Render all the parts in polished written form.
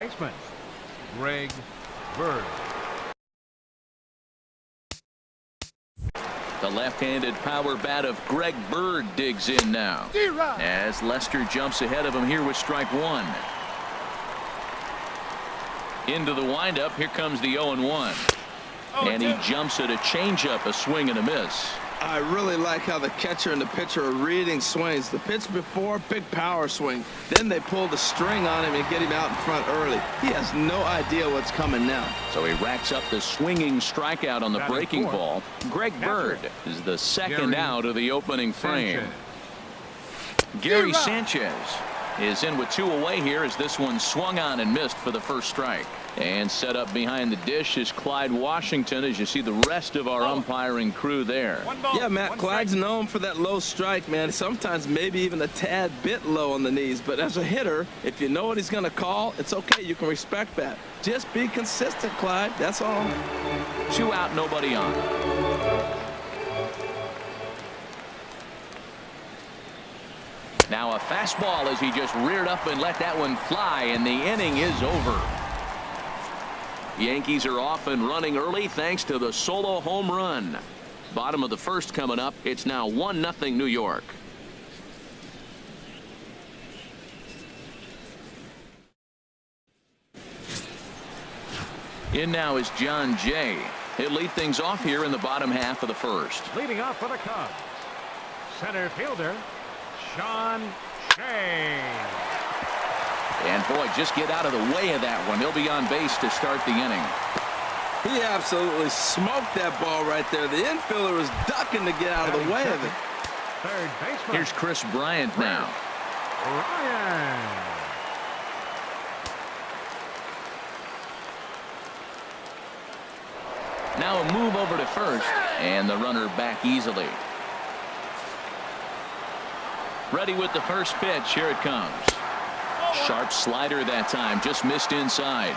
Baseman, Greg Bird. The left-handed power bat of Greg Bird digs in now as Lester jumps ahead of him here with strike one. Into the windup. Here comes the 0-1. And he jumps at a changeup, a swing and a miss. I really like how the catcher and the pitcher are reading swings. The pitch before, big power swing. Then they pull the string on him and get him out in front early. He has no idea what's coming now. So he racks up the swinging strikeout on the breaking ball. Greg Bird is the second out of the opening frame. Gary Sanchez is in with 2 away here as this one swung on and missed for the first strike. And set up behind the dish is Clyde Washington, as you see the rest of our umpiring crew there. Yeah, Matt, Clyde's known for that low strike, man. Sometimes maybe even a tad bit low on the knees. But as a hitter, if you know what he's going to call, it's okay. You can respect that. Just be consistent, Clyde. That's all. 2 out, nobody on. Now a fastball as he just reared up and let that one fly, and the inning is over. Yankees are off and running early thanks to the solo home run. Bottom of the first coming up. It's now 1-0 New York. In now is John Jay. He'll lead things off here in the bottom half of the first. Leading off for the Cubs, center fielder Sean Shea. And boy, just get out of the way of that one. He'll be on base to start the inning. He absolutely smoked that ball right there. The infielder was ducking to get out of the way of it. Third baseman. Here's Chris Bryant now. Ryan. Now a move over to first, and the runner back easily. Ready with the first pitch. Here it comes. Sharp slider that time, just missed inside.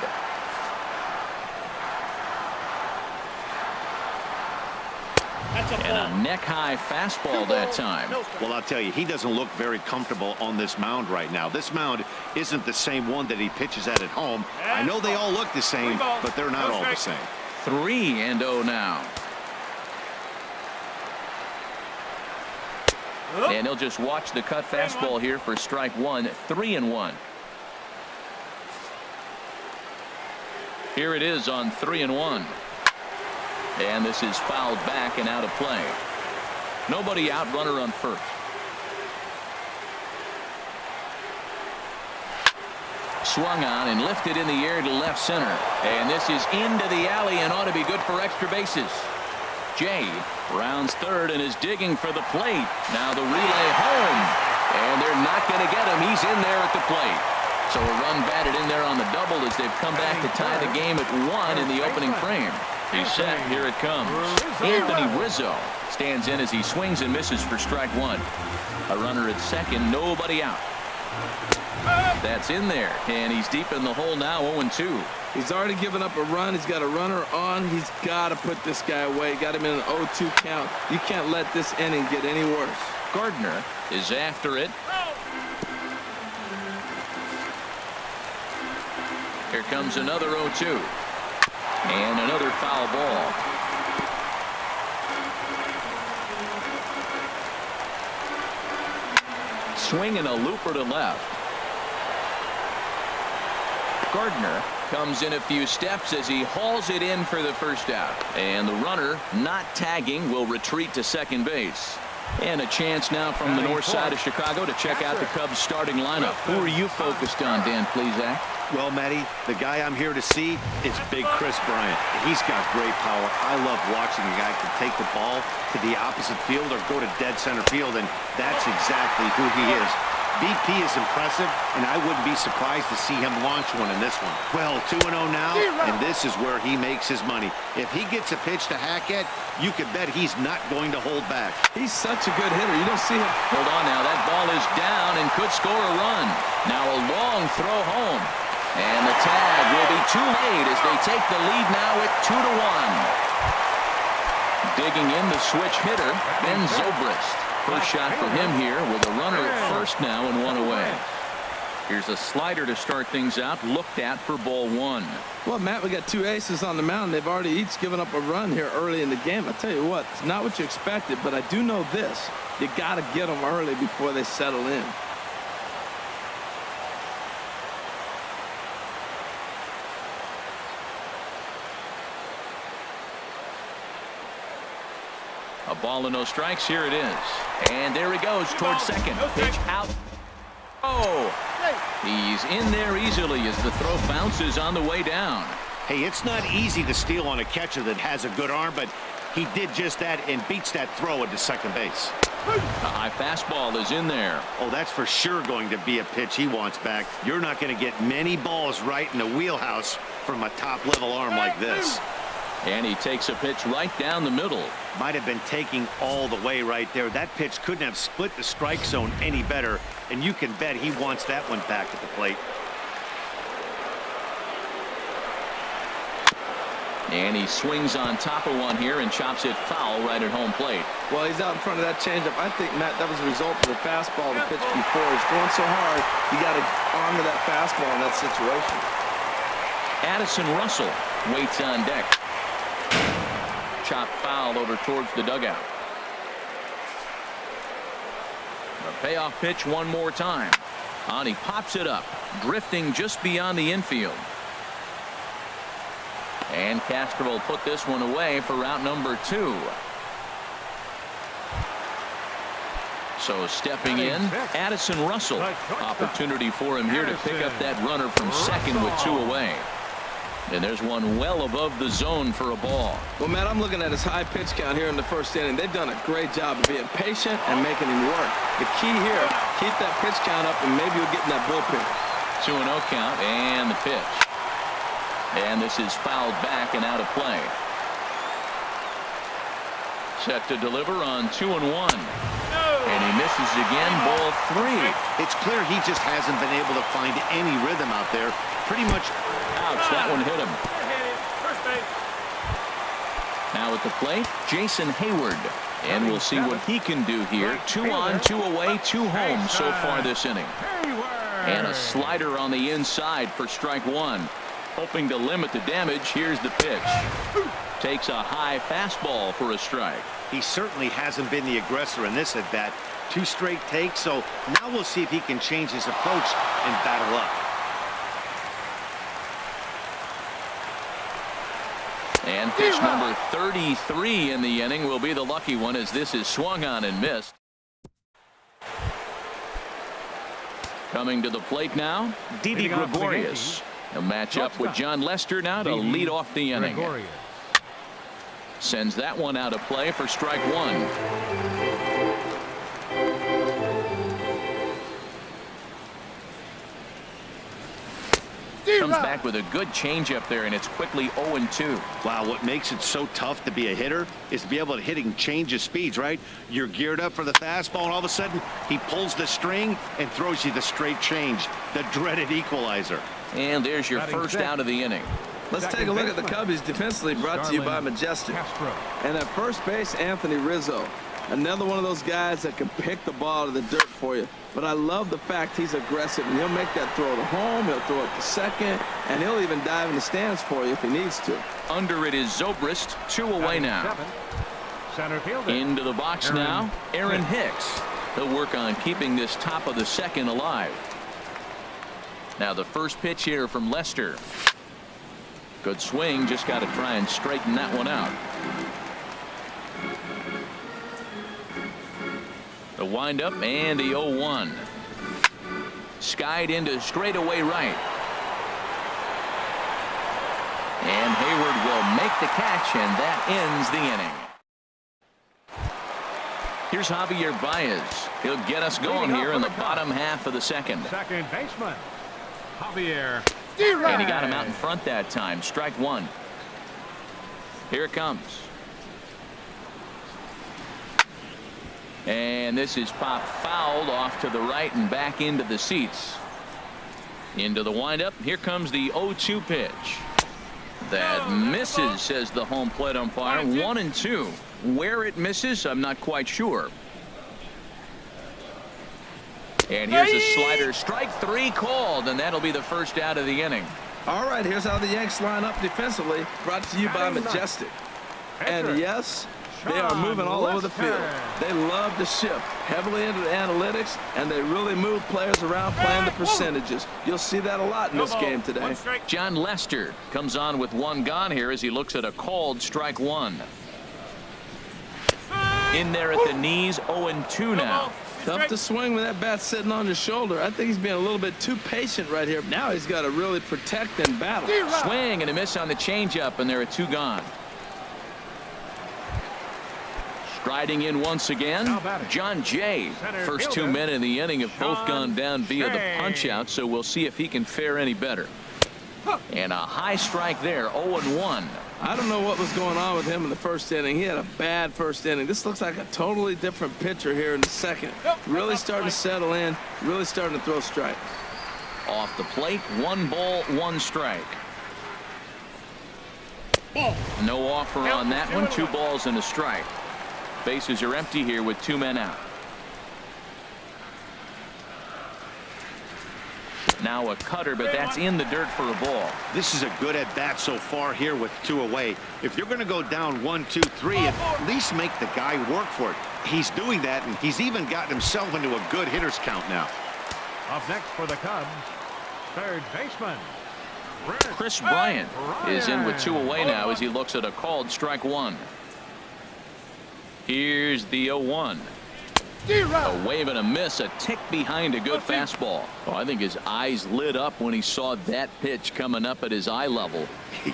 And a neck-high fastball that time. Well, I'll tell you, he doesn't look very comfortable on this mound right now. This mound isn't the same one that he pitches at home. I know they all look the same, but they're not all the same. 3-0 now. And he'll just watch the cut fastball here for strike one. 3-1. Here it is on 3-1. And this is fouled back and out of play. Nobody out, runner on first. Swung on and lifted in the air to left center. And this is into the alley and ought to be good for extra bases. Jay rounds third and is digging for the plate. Now the relay home. And they're not going to get him. He's in there at the plate. So a run batted in there on the double as they've come back to tie the game at 1 in the opening frame. He's set. Here it comes. Anthony Rizzo stands in as he swings and misses for strike one. A runner at second. Nobody out. That's in there. And he's deep in the hole now. 0-2. He's already given up a run. He's got a runner on. He's got to put this guy away. Got him in an 0-2 count. You can't let this inning get any worse. Gardner is after it. Here comes another 0-2. And another foul ball. Swinging a looper to left. Gardner comes in a few steps as he hauls it in for the first out. And the runner, not tagging, will retreat to second base. And a chance now from the north side of Chicago to check out the Cubs starting lineup. Who are you focused on, Dan Plesac? Well, Matty, the guy I'm here to see is big Chris Bryant. He's got great power. I love watching a guy can take the ball to the opposite field or go to dead center field, and that's exactly who he is. BP is impressive, and I wouldn't be surprised to see him launch one in this one. Well, 2-0 now, and this is where he makes his money. If he gets a pitch to hack at, you could bet he's not going to hold back. He's such a good hitter. You don't see him. Hold on now. That ball is down and could score a run. Now a long throw home. And the tag will be too late as they take the lead now at 2-1. Digging in the switch hitter, Ben Zobrist. First shot for him here with a runner at first now and 1 away. Here's a slider to start things out, looked at for ball one. Well, Matt, we got two aces on the mound. They've already each given up a run here early in the game. I tell you what, it's not what you expected, but I do know this. You got to get them early before they settle in. A ball and no strikes. Here it is. And there he goes towards second. Pitch out. Oh, he's in there easily as the throw bounces on the way down. Hey, it's not easy to steal on a catcher that has a good arm, but he did just that and beats that throw into second base. A high fastball is in there. Oh, that's for sure going to be a pitch he wants back. You're not going to get many balls right in the wheelhouse from a top-level arm like this. And he takes a pitch right down the middle. Might have been taking all the way right there. That pitch couldn't have split the strike zone any better, and you can bet he wants that one back at the plate. And he swings on top of one here and chops it foul right at home plate. Well, he's out in front of that changeup. I think, Matt, that was a result of the fastball the pitch before. He's going so hard, you got to arm to that fastball in that situation. Addison Russell waits on deck. Chop foul over towards the dugout. A payoff pitch one more time. And he pops it up, drifting just beyond the infield. And Castro will put this one away for out number 2. So stepping in, Addison Russell. Opportunity for him here to pick up that runner from second with 2 away. And there's one well above the zone for a ball. Well, Matt, I'm looking at his high pitch count here in the first inning. They've done a great job of being patient and making him work. The key here, keep that pitch count up and maybe you'll get in that bullpen. 2-0 count and the pitch. And this is fouled back and out of play. Set to deliver on 2-1. And he misses again, ball 3. It's clear he just hasn't been able to find any rhythm out there. Pretty much. Ouch, that one hit him. Now at the plate, Jason Hayward. And we'll see what he can do here. 2 on, 2 away, 2 home so far this inning. And a slider on the inside for strike 1. Hoping to limit the damage. Here's the pitch. Takes a high fastball for a strike. He certainly hasn't been the aggressor in this at bat. 2 straight takes, so now we'll see if he can change his approach and battle up. And pitch number 33 in the inning will be the lucky one as this is swung on and missed. Coming to the plate now, Didi Gregorius. He'll match up with John Lester now to lead off the inning. Sends that one out of play for strike 1. Comes back with a good changeup there, and it's quickly 0-2. Wow, what makes it so tough to be a hitter is to be able to hit and change his speeds, right? You're geared up for the fastball, and all of a sudden, he pulls the string and throws you the straight change, the dreaded equalizer. And there's your first out of the inning. Let's take a look at the Cubbies defensively, brought to you by Majestic. And at first base, Anthony Rizzo. Another one of those guys that can pick the ball to the dirt for you. But I love the fact he's aggressive, and he'll make that throw to home, he'll throw it to second, and he'll even dive in the stands for you if he needs to. Under it is Zobrist, 2 away now. Center fielder. Into the box now, Aaron Hicks. He'll work on keeping this top of the second alive. Now the first pitch here from Lester. Good swing, just got to try and straighten that one out. The windup and the 0-1. Skied into straightaway right. And Hayward will make the catch, and that ends the inning. Here's Javier Baez. He'll get us going here in the bottom half of the second. Second baseman, Javier. And he got him out in front that time. Strike 1. Here it comes. And this is popped fouled off to the right and back into the seats. Into the windup. Here comes the 0-2 pitch. That misses, says the home plate umpire. 1-2. Where it misses, I'm not quite sure. And here's a slider. Strike 3 called, and that'll be the first out of the inning. All right, here's how the Yanks line up defensively. Brought to you by Majestic. And yes, they are moving all over the field. They love to shift heavily into the analytics, and they really move players around playing the percentages. You'll see that a lot in this game today. John Lester comes on with 1 gone here as he looks at a called strike 1. In there at the knees, 0-2 now. Tough to swing with that bat sitting on his shoulder. I think he's being a little bit too patient right here. Now he's got to really protect and battle. Swing and a miss on the changeup, and there are 2 gone. Striding in once again, John Jay. First 2 men in the inning have both gone down via the punch-out, so we'll see if he can fare any better. And a high strike there, 0-1. I don't know what was going on with him in the first inning. He had a bad first inning. This looks like a totally different pitcher here in the second. Really starting to settle in, really starting to throw strikes. Off the plate, 1 ball, 1 strike. No offer on that one, 2 balls and a strike. Bases are empty here with 2 men out. Now a cutter, but that's in the dirt for a ball. This is a good at-bat so far here with 2 away. If you're going to go down 1, 2, 3, at least make the guy work for it. He's doing that, and he's even gotten himself into a good hitter's count now. Up next for the Cubs, third baseman, Chris Bryant is in with 2 away now as he looks at a called strike 1. Here's the 0-1. A wave and a miss, a tick behind a good fastball. Oh, I think his eyes lit up when he saw that pitch coming up at his eye level.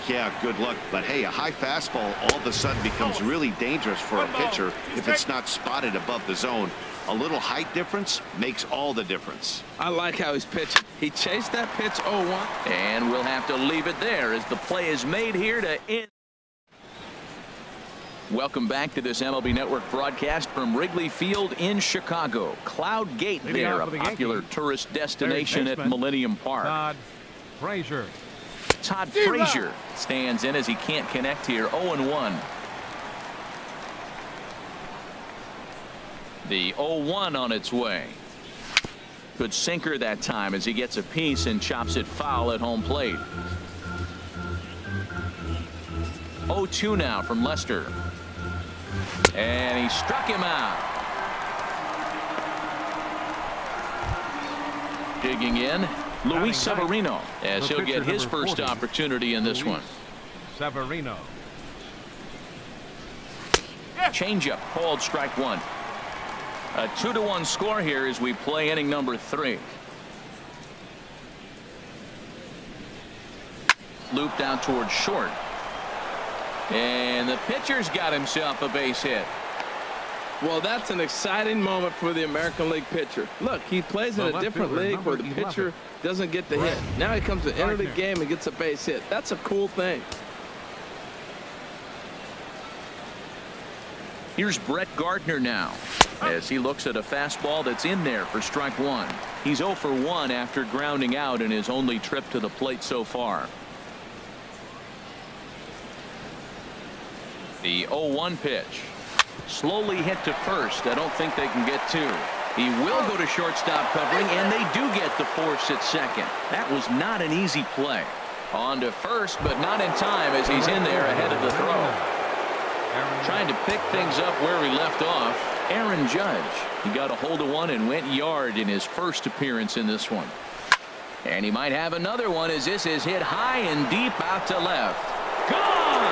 Yeah, good luck. But hey, a high fastball all of a sudden becomes really dangerous for a pitcher if it's not spotted above the zone. A little height difference makes all the difference. I like how he's pitching. He chased that pitch 0-1. And we'll have to leave it there as the play is made here to end. Welcome back to this MLB Network broadcast from Wrigley Field in Chicago. Cloud Gate there, a popular tourist destination at Millennium Park. Todd Frazier stands in as he can't connect here. 0-1. The 0-1 on its way. Good sinker that time as he gets a piece and chops it foul at home plate. 0-2 now from Lester. And he struck him out. Digging in, Luis Severino, as he'll get his first opportunity in this one. Severino. Changeup called strike 1. A 2-1 score here as we play inning number 3. Looped out towards short. And the pitcher's got himself a base hit. Well, that's an exciting moment for the American League pitcher. Look, he plays in a different league where the pitcher doesn't get the hit. Now he comes to enter the game and gets a base hit. That's a cool thing. Here's Brett Gardner now as he looks at a fastball that's in there for strike 1. He's 0 for 1 after grounding out in his only trip to the plate so far. The 0-1 pitch. Slowly hit to first. I don't think they can get 2. He will go to shortstop covering, and they do get the force at second. That was not an easy play. On to first, but not in time as he's in there ahead of the throw. Trying to pick things up where he left off. Aaron Judge. He got a hold of one and went yard in his first appearance in this one. And he might have another one as this is hit high and deep out to left. Gone!